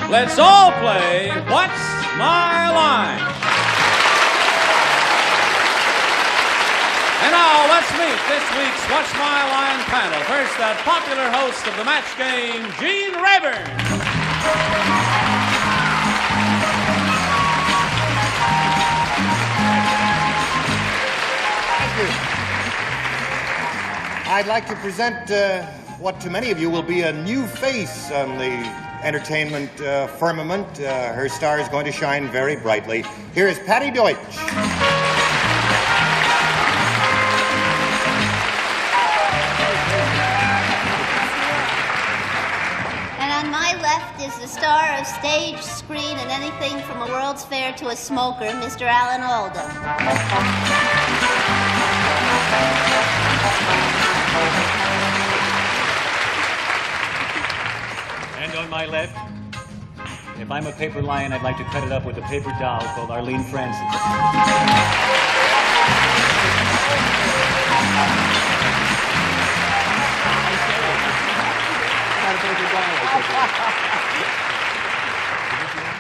Let's all play What's My Line? And now let's meet this week's What's My Line panel. First, that popular host of the match game, Gene Rayburn. Thank you. I'd like to present what to many of you will be a new face on the entertainment firmament. Her star is going to shine very brightly. Here is Patty Deutsch. And on my left is the star of stage, screen, and anything from a World's Fair to a smoker, Mr. Alan Alda. And on my left, if I'm a paper lion, I'd like to cut it up with a paper doll called Arlene Francis.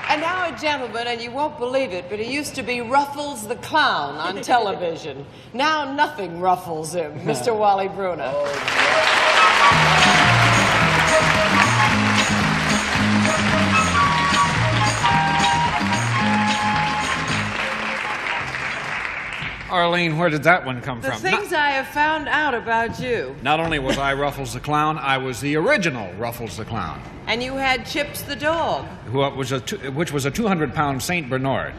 And now a gentleman, and you won't believe it, but he used to be Ruffles the Clown on television. Now nothing ruffles him, Mr. Wally Bruner. Arlene, where did that one come The from? things I have found out about you. Not only was I Ruffles the Clown, I was the original Ruffles the Clown, And you had Chips the dog. which was a 200-pound Saint Bernard.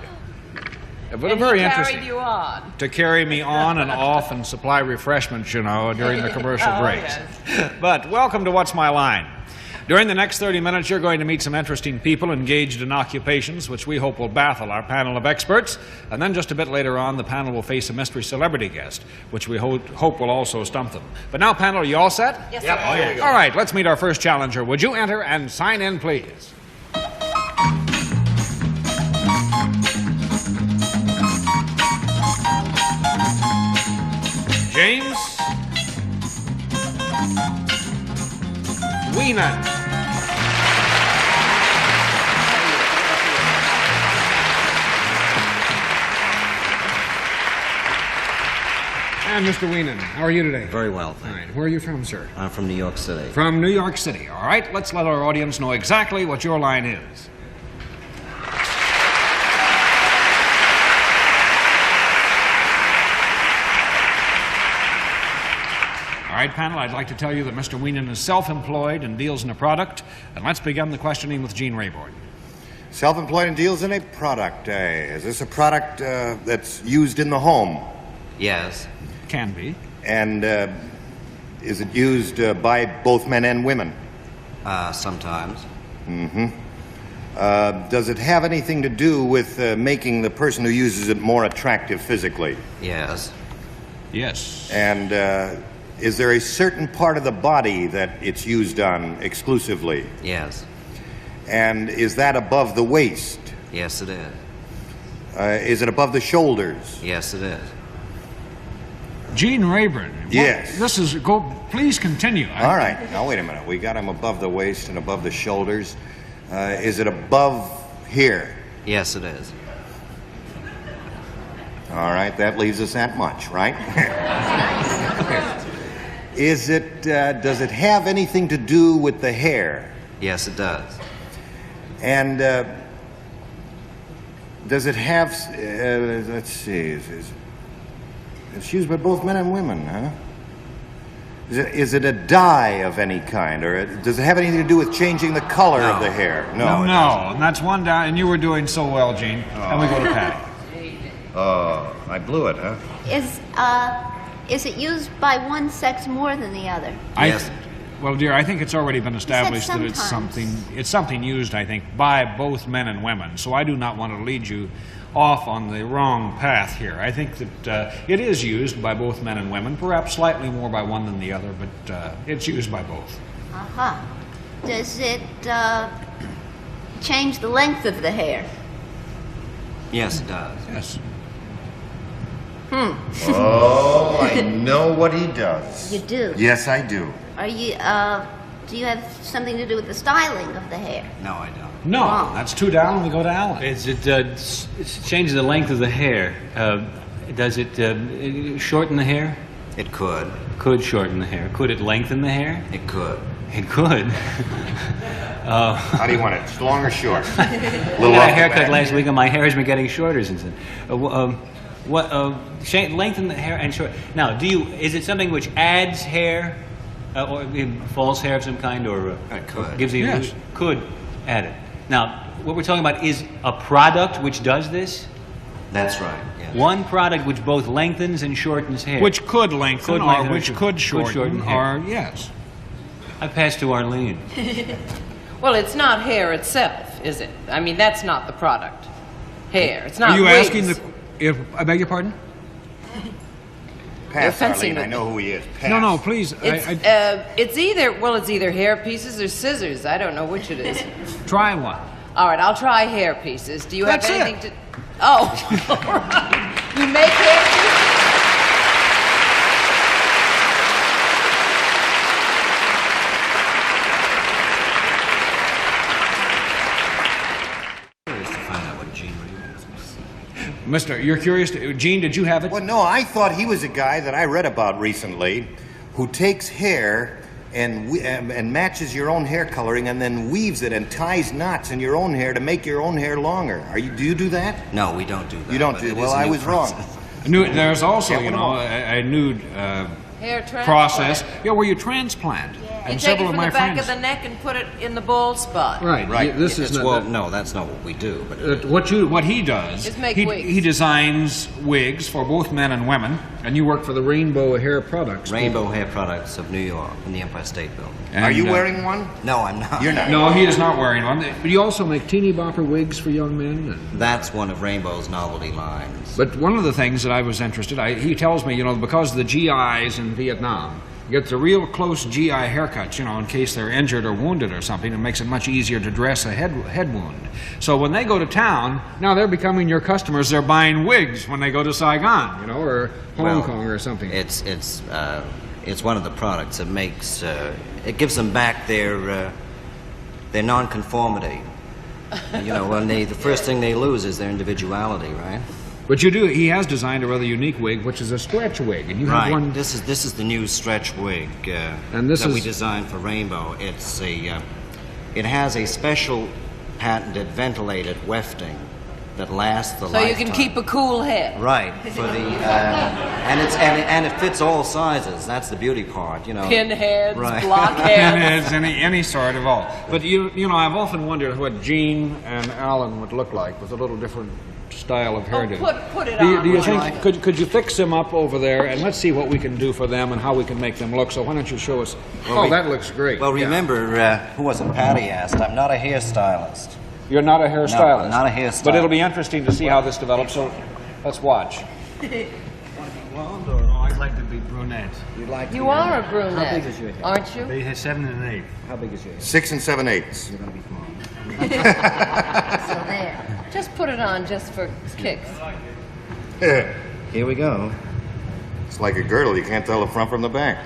But And very he interesting. carried you on. To carry me on and off and supply refreshments, you know, during the commercial Oh, breaks. yes. But welcome to What's My Line. During the next 30 minutes, you're going to meet some interesting people engaged in occupations which we hope will baffle our panel of experts. And then just a bit later on, the panel will face a mystery celebrity guest, which we hope will also stump them. But now, panel, are you all set? Yes, Yep. sir. Oh, yeah. All right, let's meet our first challenger. Would you enter and sign in, please? James Weenan. And Mr. Weenan, how are you today? Very well, All thank you. right, where are you from, sir? I'm from New York City. From New York City. All right, let's let our audience know exactly what your line is. All right, panel, I'd like to tell you that Mr. Weenan is self-employed and deals in a product. And let's begin the questioning with Gene Rayburn. Self-employed and deals in a product. Is this a product that's used in the home? Yes. Can be. And is it used by both men and women? Sometimes. Does it have anything to do with making the person who uses it more attractive physically? Yes. Yes. And is there a certain part of the body that it's used on exclusively? Yes. And is that above the waist? Yes, it is. Is it above the shoulders? Yes, it is. Gene Rayburn. Yes. This is, please continue. All right. Now, wait a minute. We got him above the waist and above the shoulders. Is it above here? Yes, it is. All right. That leaves us that much, right? Is it, does it have anything to do with the hair? Yes, it does. And does it have, let's see, it's used by both men and women, huh? Is it a dye of any kind, or does it have anything to do with changing the color of the hair? No. No, and that's one down, and you were doing so well, Gene. And we go to Patty. Oh, I blew it, huh? Is it used by one sex more than the other? Yes. Well, dear, I think it's already been established that it's sometimes. something used, I think, by both men and women. So I do not want to lead you off on the wrong path here. I think that it is used by both men and women, perhaps slightly more by one than the other, but it's used by both. Uh-huh. Does it change the length of the hair? Yes, it does. Yes. Oh, I know what he does. You do? Yes, I do. Are you, do you have something to do with the styling of the hair? No, I don't. No, Oh. that's 2 down. We go to Alan. It's changes the length of the hair. Does it shorten the hair? It could. Could shorten the hair. Could it lengthen the hair? It could. It could. How do you want it? Long or short? I got a haircut last week, and my hair has been getting shorter since then. Lengthen the hair and short. Now, is it something which adds hair, or false hair of some kind, or It could. gives you Yes. could add it? Now, what we're talking about is a product which does this. That's right. Yes. One product which both lengthens and shortens hair. Which could lengthen, Could or lengthen or which could shorten, hair. or yes. I pass to Arlene. Well, it's not hair itself, is it? I mean, that's not the product. Hair. It's not Are you wigs. asking if I beg your pardon? Pass, fencing Arlene. I with know who he is. Pass. No, no, please. It's either hair pieces or scissors. I don't know which it is. Try one. All right, I'll try hair pieces. Do you That's have anything it. to? Oh, all right. You make hair pieces? Curious to find out what Gene really is. Mister, you're curious. Gene, did you have it? Well, no, I thought he was a guy that I read about recently who takes hair and matches your own hair coloring and then weaves it and ties knots in your own hair to make your own hair longer. Do you do that? No, we don't do that. You don't but do it Well, is a I new was wrong. process. There's also, Yeah, you what know, about- a new Hair transplant. process. Yeah, where you transplant. You And take it several of from my the back friends. of the neck and put it in the bald spot. Right. Right. This is Well, no, that's not what we do. But what he does. Just make he, wigs. he designs wigs for both men and women, and you work for the Rainbow Hair Products. Rainbow Hair Products of New York in the Empire State Building. And, Are you wearing one? No, I'm not. You're not. No, he is not wearing one. But you also make teeny bopper wigs for young men. And, That's one of Rainbow's novelty lines. but one of the things that I was interested, he tells me, you know, because of the GIs in Vietnam, you get the real close GI haircuts, you know, in case they're injured or wounded or something. It makes it much easier to dress a head wound. So when they go to town, now they're becoming your customers. They're buying wigs when they go to Saigon, you know, or Hong Kong or something. It's one of the products that makes it gives them back their nonconformity. You know, when the first thing they lose is their individuality, right? But he has designed a rather unique wig, which is a stretch wig, and you have Right. one. This is the new stretch wig And this that we is- designed for Rainbow. It has a special patented ventilated wefting that lasts the So lifetime. you can keep a cool head. Right for the and it fits all sizes. That's the beauty part, you know. Pinheads, Right. blockheads. And it's any sort of all. But you know, I've often wondered what Gene and Alan would look like with a little different style of hairdo. put it do you, on. Do you Would you think could you fix them up over there, and let's see what we can do for them and how we can make them look? So why don't you show us? That looks great. Well, remember, who was it? Patty asked. I'm not a hairstylist. You're not a hairstylist. I'm not a hairstylist. But it'll be interesting to see how this develops. So let's watch. Blonde or I'd like to be brunette. You are a brunette, How big is your hair? aren't you? They have 7 and 8. How big is your hair? 6 7/8. You're gonna be small. So there. Just put it on just for kicks. Here we go. It's like a girdle. You can't tell the front from the back.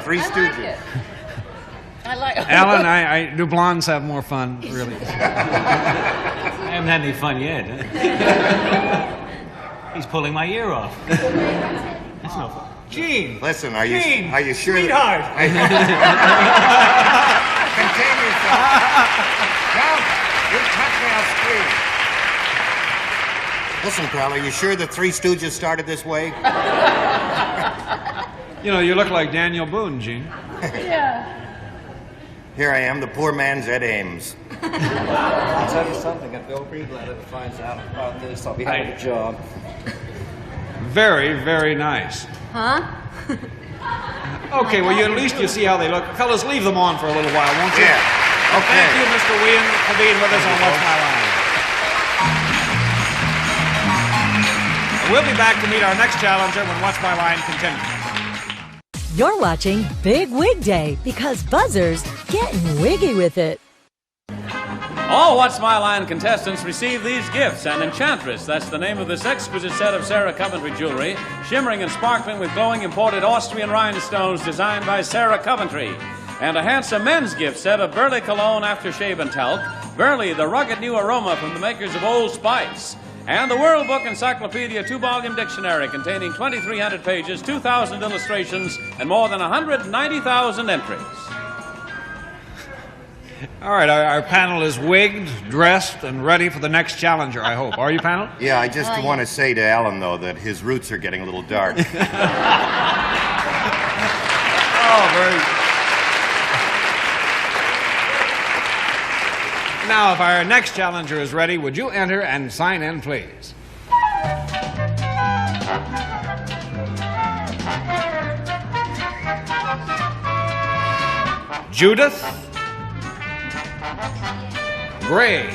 Three I like Stooges. it. I like it. Alan, do blondes have more fun? Really? I haven't had any fun yet. He's pulling my ear off. That's no fun. Gene! Listen, are Gene, you sure? sweetheart. Contain yourself. Now, you touch me, I'll scream. Listen, pal, are you sure the Three Stooges started this way? You know, you look like Daniel Boone, Gene. Yeah. Here I am, the poor man's Ed Ames. I'll tell you something. If Bill Breedletter finds out about this, I'll be out of a job. Very, very nice. Huh? Okay, well, at least you see how they look. Fellas, leave them on for a little while, won't you? Yeah. Thank you, Mr. Wien, for being with us on What's My Line. We'll be back to meet our next challenger when What's My Line continues. You're watching Big Wig Day because Buzzer's getting wiggy with it. All What's My Line contestants receive these gifts. An Enchantress, that's the name of this exquisite set of Sarah Coventry jewelry, shimmering and sparkling with glowing imported Austrian rhinestones designed by Sarah Coventry. And a handsome men's gift set of Burley Cologne Aftershave and Talc, Burley, the rugged new aroma from the makers of Old Spice. And the World Book Encyclopedia 2-volume dictionary containing 2,300 pages, 2,000 illustrations, and more than 190,000 entries. All right, our panel is wigged, dressed, and ready for the next challenger, I hope. Are you, panel? Yeah, I just want to say to Alan, though, that his roots are getting a little dark. Oh, very... Now, if our next challenger is ready, would you enter and sign in, please? Judith Gray.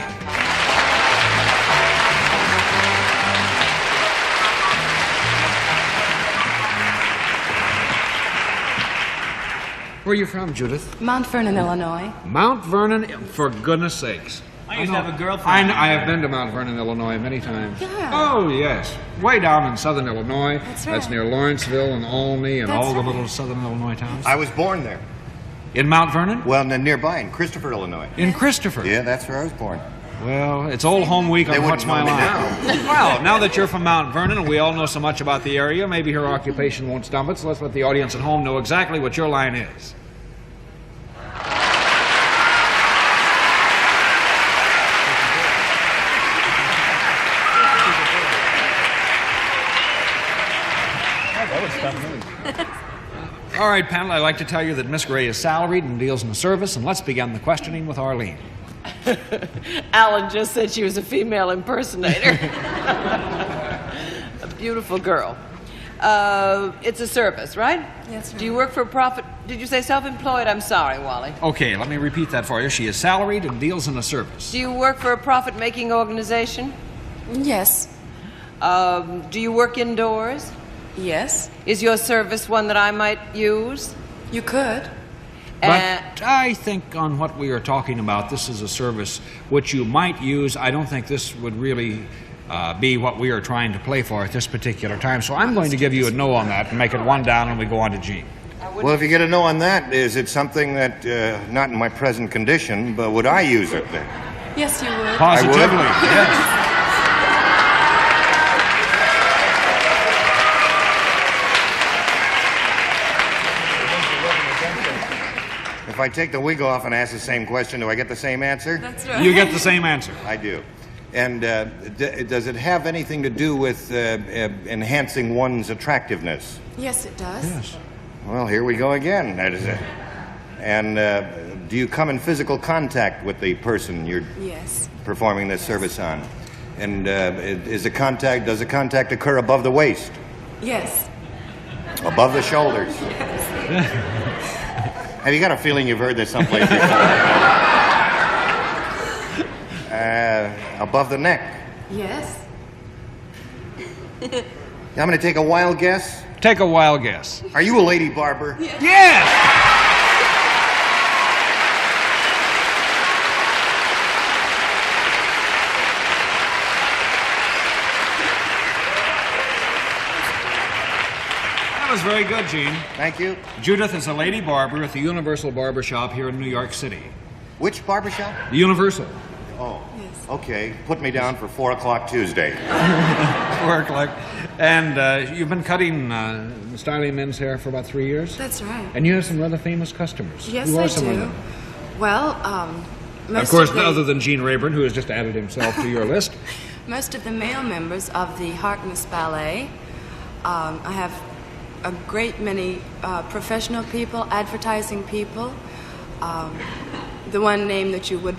Where are you from, Judith? Mount Vernon, Illinois. Mount Vernon, for goodness sakes. I used to have a girlfriend. I have been to Mount Vernon, Illinois many times. Yeah. Oh, yes. Way down in southern Illinois. That's right. That's near Lawrenceville and Olney and That's all the right. little southern Illinois towns. I was born there. In Mount Vernon? Well, nearby, in Christopher, Illinois. In Christopher? Yeah, that's where I was born. Well, it's Old Home Week They on wouldn't What's My know me Line. Well, now that you're from Mount Vernon and we all know so much about the area, maybe her occupation won't stump it, so let's let the audience at home know exactly what your line is. All right, panel, I'd like to tell you that Miss Gray is salaried and deals in the service, and let's begin the questioning with Arlene. Alan just said she was a female impersonator. A beautiful girl. It's a service, right? Yes, Do you work for a profit? Did you say self-employed? I'm sorry, Wally. Okay, let me repeat that for you. She is salaried and deals in the service. Do you work for a profit-making organization? Yes. Do you work indoors? Yes. Is your service one that I might use? You could. But I think on what we are talking about, this is a service which you might use. I don't think this would really be what we are trying to play for at this particular time. So I'm going to give you a no on that and make it one down, and we go on to Gene. Well, if you get a no on that, is it something that, not in my present condition, but would I use it then? Yes, you would. Positively, yes. If I take the wig off and ask the same question, do I get the same answer? That's right. You get the same answer. I do. And does it have anything to do with enhancing one's attractiveness? Yes, it does. Yes. Well, here we go again. That is it. And do you come in physical contact with the person you're Yes. performing this service on? And does the contact occur above the waist? Yes. Above the shoulders? Have you got a feeling you've heard this someplace before? Above the neck? Yes. I'm going to take a wild guess. Take a wild guess. Are you a lady barber? Yes! That was very good, Gene. Thank you. Judith is a lady barber at the Universal Barber Shop here in New York City. Which barbershop? The Universal. Oh, Yes. okay. Put me down for 4 o'clock Tuesday. Work like. And you've been cutting, styling men's hair for about 3 years? That's right. And you have some rather famous customers. Yes, Who are I some of do. them? Well, most Of course, the, other than Gene Rayburn, who has just added himself to your list. most of the male members of the Harkness Ballet. I have a great many professional people, advertising people. The one name that you would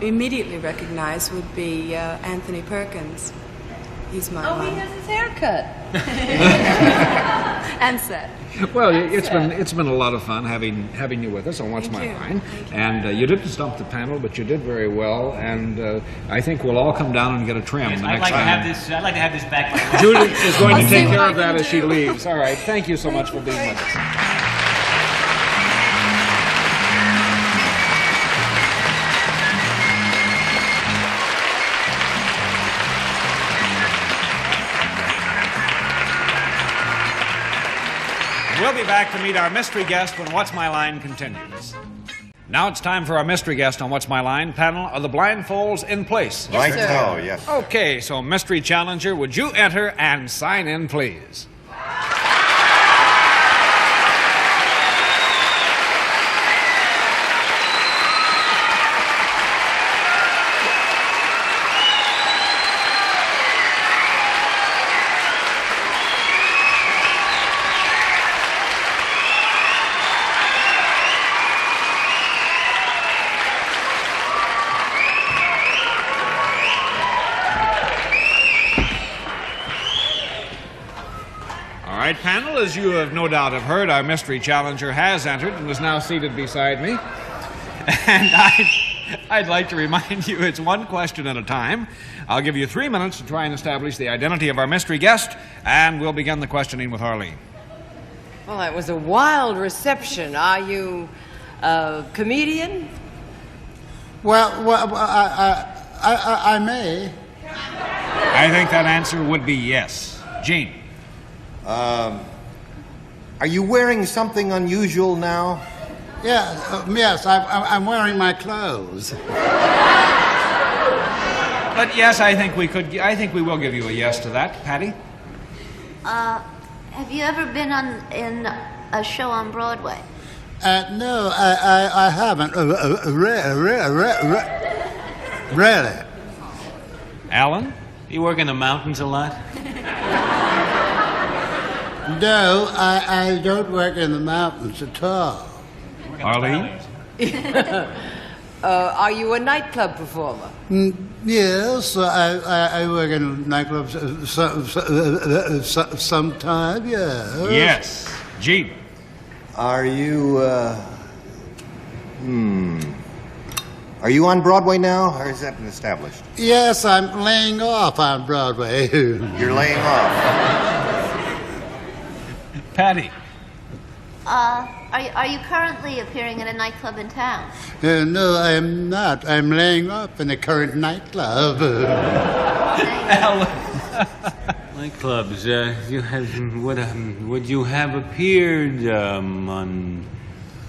immediately recognize would be Anthony Perkins. He's my Oh, man. he has his haircut. And set. Well, it's been a lot of fun having you with us on What's My Line. And you didn't stump the panel, but you did very well. And I think we'll all come down and get a trim the I'd next time. I'd like to have this back. By Judith is going to take care of what I that can as she do. leaves. All right. Thank you so much for being with us. We'll be back to meet our mystery guest when What's My Line continues. Now it's time for our mystery guest on What's My Line panel. Are the blindfolds in place? Right sir. so, yes. Okay, so mystery challenger, would you enter and sign in, please? All right, panel, as you have no doubt have heard, our mystery challenger has entered and is now seated beside me. And I'd like to remind you it's one question at a time. I'll give you 3 minutes to try and establish the identity of our mystery guest, and we'll begin the questioning with Arlene. Well, that was a wild reception. Are you a comedian? Well, I may. I think that answer would be yes. Gene. Are you wearing something unusual now? Yeah, yes, I'm wearing my clothes. But yes, I think we will give you a yes to that. Patty? Have you ever been in a show on Broadway? No, I haven't. Really? Alan? You work in the mountains a lot? No, I don't work in the mountains at all. Arlene? Are you a nightclub performer? Yes, I work in nightclubs sometime, yeah. Yes. Gene? Are you, Are you on Broadway now, or has that been established? Yes, I'm laying off on Broadway. You're laying off. Patty? Are you currently appearing at a nightclub in town? No, I'm not. I'm laying off in the current nightclub. Nightclubs. Would you have appeared on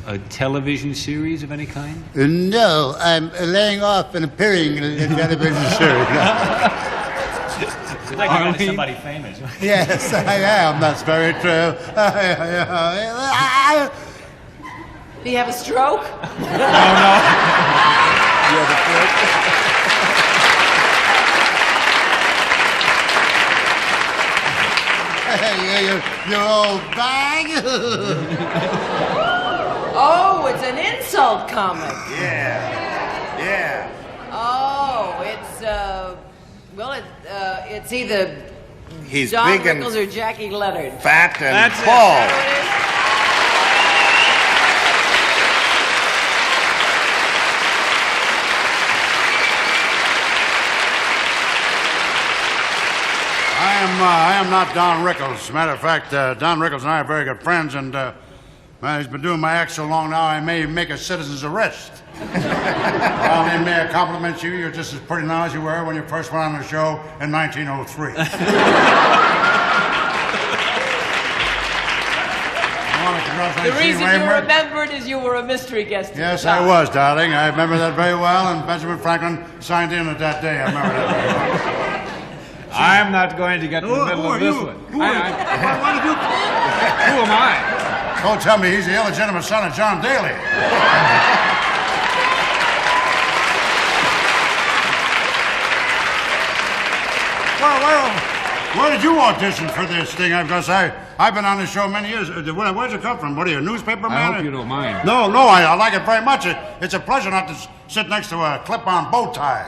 a television series of any kind? No, I'm laying off and appearing in a television series. I'd like to run to somebody famous. Yes, I am. That's very true. Do you have a stroke? No. You have a you old bag. Oh, it's an insult comic. Yeah. Oh, it's either He's John big and Rickles or Jackie Leonard. fat and That's it. bald. I am not Don Rickles. As a matter of fact, Don Rickles and I are very good friends, and he's been doing my act so long now, I may make a citizen's arrest. Well, then, may I compliment you? You're just as pretty now as you were when you first went on the show in 1903. The reason you remembered is you were a mystery guest. at Yes, the time. I was, darling. I remember that very well, and Benjamin Franklin signed in at that day. I remember that very well. I'm not going to get in the middle of this one. Who am I? Don't tell me he's the illegitimate son of John Daly. Where did you audition for this thing? Because I've been on the show many years. Where'd you come from? What are you, a newspaper man? I hope you don't mind. No, I like it very much. It's a pleasure not to sit next to a clip-on bow tie.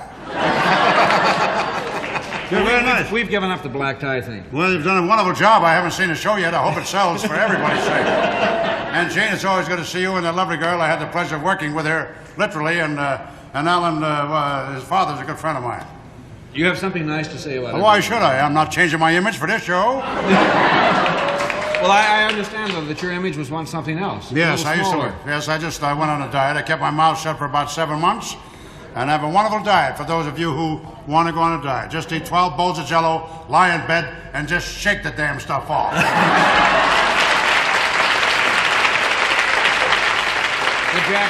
You're very nice. We've given up the black tie thing. Well, you've done a wonderful job. I haven't seen the show yet. I hope it sells for everybody's sake. And Jane, it's always good to see you and that lovely girl. I had the pleasure of working with her, literally, and Alan, his father's a good friend of mine. You have something nice to say about it. Why should I? I'm not changing my image for this show. Well, I understand, though, that your image was once something else. Yes, I used to work. Yes, I went on a diet. I kept my mouth shut for about 7 months. And I have a wonderful diet for those of you who want to go on a diet. Just eat 12 bowls of Jell-O, lie in bed, and just shake the damn stuff off. Jack,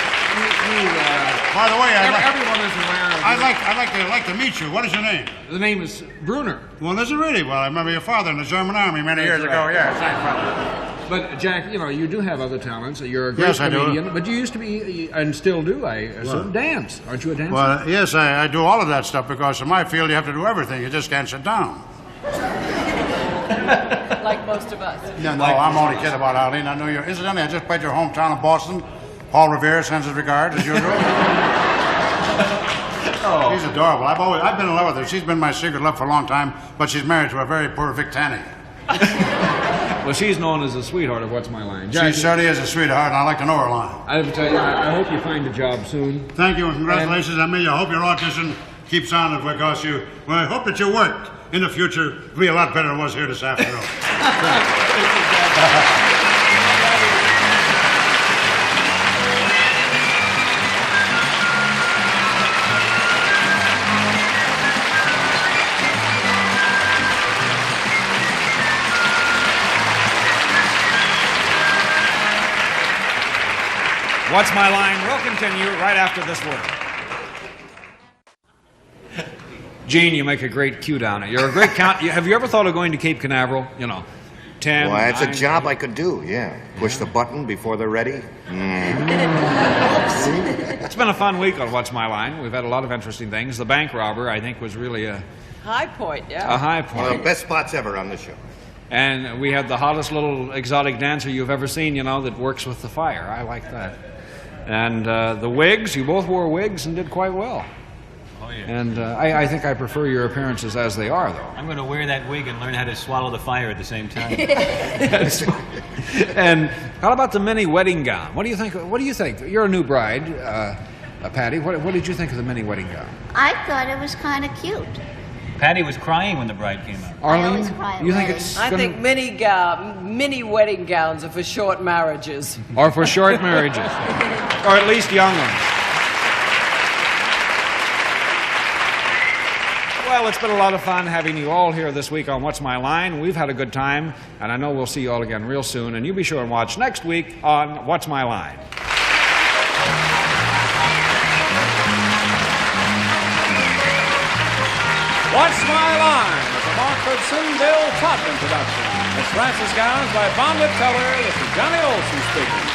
by the way, everyone is aware of I'd like to meet you. What is your name? The name is Bruner. Well, is it really? Well, I remember your father in the German army many years ago. Yes, thanks, brother. But, Jack, you do have other talents. You're a great comedian. I do. But you used to be, and still do, I assume, dance. Aren't you a dancer? Well, yes, I do all of that stuff because in my field you have to do everything. You just can't sit down. Like most of us. No, I'm only kidding about Arlene. I know you. Incidentally, I just played your hometown of Boston. Paul Revere sends his regards, as usual. Oh. She's adorable. I've been in love with her. She's been my secret love for a long time, but she's married to a very poor Vic Tanny. Well, she's known as a sweetheart of What's My Line. She certainly is a sweetheart, and I like to know her line. I have to tell you, I hope you find a job soon. Thank you, and congratulations on me. I hope your audition keeps on it because I hope that your work in the future will be a lot better than it was here this afternoon. What's My Line will continue right after this word. Gene, you make a great cue down it. You're a great count. Have you ever thought of going to Cape Canaveral? 10. Well, it's a job I could do, yeah. Push the button before they're ready. It's been a fun week on What's My Line. We've had a lot of interesting things. The bank robber, I think, was really a high point, yeah. A high point. One of the best spots ever on the show. And we had the hottest little exotic dancer you've ever seen, that works with the fire. I like that. And the wigs, you both wore wigs and did quite well. Oh, yeah. And I think I prefer your appearances as they are, though. I'm going to wear that wig and learn how to swallow the fire at the same time. And how about the mini wedding gown? What do you think? You're a new bride, Patty. What did you think of the mini wedding gown? I thought it was kind of cute. Patty was crying when the bride came out. Arlene, you think it's I think mini wedding gowns are for short marriages. Or for short marriages. Or at least young ones. Well, it's been a lot of fun having you all here this week on What's My Line. We've had a good time, and I know we'll see you all again real soon. And you be sure and watch next week on What's My Line. What's My Line is a Markford Sindel Totten production. It's Francis Gowns by Bonnet Teller. This is Johnny Olson speaking.